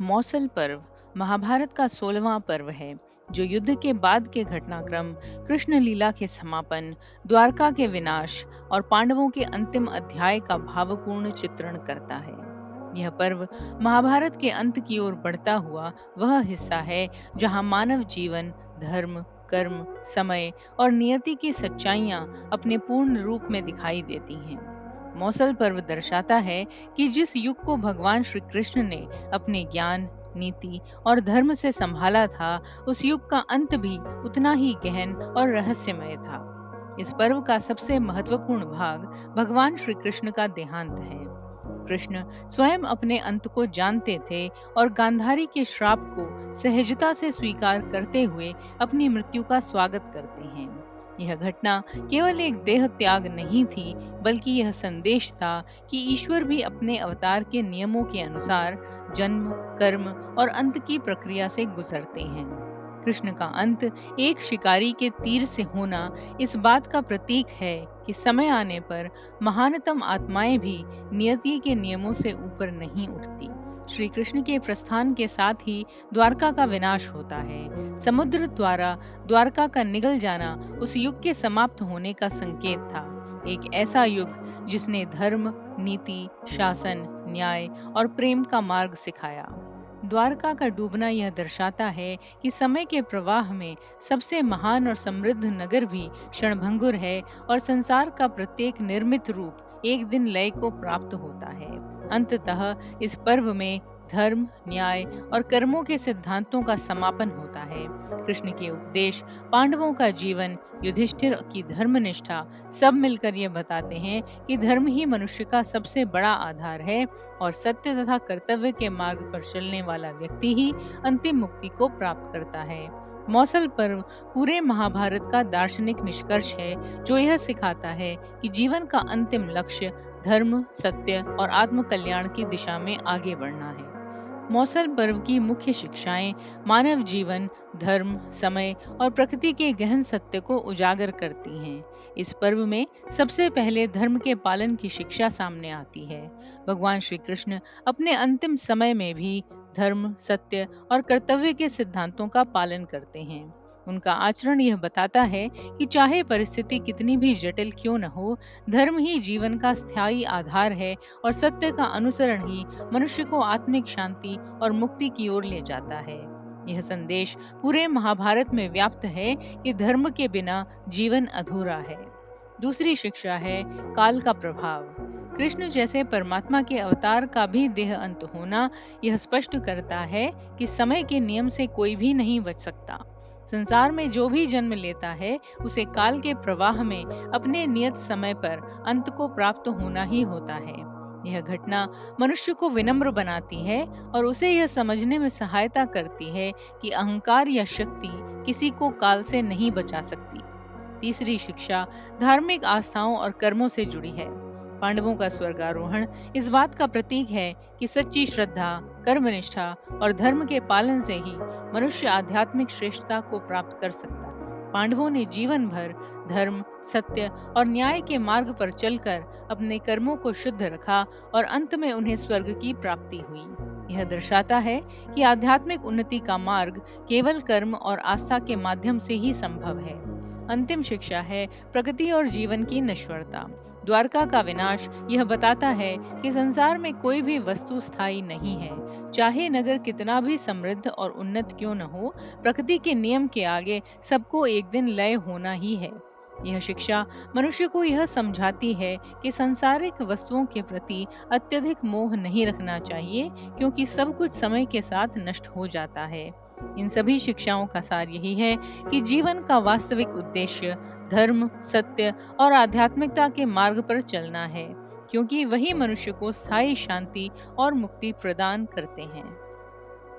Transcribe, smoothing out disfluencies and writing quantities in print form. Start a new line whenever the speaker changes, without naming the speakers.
मौसल पर्व महाभारत का 16वां पर्व है जो युद्ध के बाद के घटनाक्रम, कृष्ण लीला के समापन, द्वारका के विनाश और पांडवों के अंतिम अध्याय का भावपूर्ण चित्रण करता है। यह पर्व महाभारत के अंत की ओर बढ़ता हुआ वह हिस्सा है जहां मानव जीवन, धर्म, कर्म, समय और नियति की सच्चाइयां अपने पूर्ण रूप में दिखाई देती हैं। मौसल पर्व दर्शाता है कि जिस युग को भगवान श्री कृष्ण ने अपने ज्ञान, नीति और धर्म से संभाला था, उस युग का अंत भी उतना ही गहन और रहस्यमय था। इस पर्व का सबसे महत्वपूर्ण भाग भगवान श्री कृष्ण का देहांत है। कृष्ण स्वयं अपने अंत को जानते थे और गांधारी के श्राप को सहजता से स्वीकार करते हुए अपनी मृत्यु का स्वागत करते हैं। यह घटना केवल एक देह त्याग नहीं थी, बल्कि यह संदेश था कि ईश्वर भी अपने अवतार के नियमों के अनुसार जन्म, कर्म और अंत की प्रक्रिया से गुजरते हैं। कृष्ण का अंत एक शिकारी के तीर से होना इस बात का प्रतीक है कि समय आने पर महानतम आत्माएं भी नियति के नियमों से ऊपर नहीं उठती। श्री कृष्ण के प्रस्थान के साथ ही द्वारका का विनाश होता है। समुद्र द्वारा द्वारका का निगल जाना उस युग के समाप्त होने का संकेत था। एक ऐसा युग जिसने धर्म, नीति, शासन, न्याय और प्रेम का मार्ग सिखाया। द्वारका का डूबना यह दर्शाता है कि समय के प्रवाह में सबसे महान और समृद्ध नगर भी क्षणभंगुर है और संसार का प्रत्येक निर्मित रूप एक दिन लय को प्राप्त होता है। अंततः इस पर्व में धर्म, न्याय और कर्मों के सिद्धांतों का समापन होता है। कृष्ण के उपदेश, पांडवों का जीवन, युधिष्ठिर की धर्मनिष्ठा सब मिलकर ये बताते हैं कि धर्म ही मनुष्य का सबसे बड़ा आधार है और सत्य तथा कर्तव्य के मार्ग पर चलने वाला व्यक्ति ही अंतिम मुक्ति को प्राप्त करता है। मौसल पर्व पूरे महाभारत का दार्शनिक निष्कर्ष है जो यह सिखाता है कि जीवन का अंतिम लक्ष्य धर्म, सत्य और आत्म कल्याण की दिशा में आगे बढ़ना है। मौसल पर्व की मुख्य शिक्षाएं मानव जीवन, धर्म, समय और प्रकृति के गहन सत्य को उजागर करती हैं। इस पर्व में सबसे पहले धर्म के पालन की शिक्षा सामने आती है। भगवान श्री कृष्ण अपने अंतिम समय में भी धर्म, सत्य और कर्तव्य के सिद्धांतों का पालन करते हैं। उनका आचरण यह बताता है कि चाहे परिस्थिति कितनी भी जटिल क्यों न हो, धर्म ही जीवन का स्थायी आधार है और सत्य का अनुसरण ही मनुष्य को आत्मिक शांति और मुक्ति की ओर ले जाता है। यह संदेश पूरे महाभारत में व्याप्त है कि धर्म के बिना जीवन अधूरा है। दूसरी शिक्षा है काल का प्रभाव। कृष्ण जैसे परमात्मा के अवतार का भी देह अंत होना यह स्पष्ट करता है कि समय के नियम से कोई भी नहीं बच सकता। संसार में जो भी जन्म लेता है उसे काल के प्रवाह में अपने नियत समय पर अंत को प्राप्त होना ही होता है। यह घटना मनुष्य को विनम्र बनाती है और उसे यह समझने में सहायता करती है कि अहंकार या शक्ति किसी को काल से नहीं बचा सकती। तीसरी शिक्षा धार्मिक आस्थाओं और कर्मों से जुड़ी है। पांडवों का स्वर्गारोहण इस बात का प्रतीक है कि सच्ची श्रद्धा, कर्मनिष्ठा और धर्म के पालन से ही मनुष्य आध्यात्मिक श्रेष्ठता को प्राप्त कर सकता है। पांडवों ने जीवन भर धर्म, सत्य और न्याय के मार्ग पर चलकर अपने कर्मों को शुद्ध रखा और अंत में उन्हें स्वर्ग की प्राप्ति हुई। यह दर्शाता है कि आध्यात्मिक उन्नति का मार्ग केवल कर्म और आस्था के माध्यम से ही संभव है। अंतिम शिक्षा है प्रकृति और जीवन की नश्वरता। द्वारका का विनाश यह बताता है कि संसार में कोई भी वस्तु स्थायी नहीं है। चाहे नगर कितना भी समृद्ध और उन्नत क्यों न हो, प्रकृति के नियम के आगे सबको एक दिन लय होना ही है। यह शिक्षा मनुष्य को यह समझाती है कि सांसारिक वस्तुओं के प्रति अत्यधिक मोह नहीं रखना चाहिए, क्योंकि सब कुछ समय के साथ नष्ट हो जाता है। इन सभी शिक्षाओं का सार यही है कि जीवन का वास्तविक उद्देश्य धर्म, सत्य और आध्यात्मिकता के मार्ग पर चलना है, क्योंकि वही मनुष्य को स्थायी शांति और मुक्ति प्रदान करते हैं।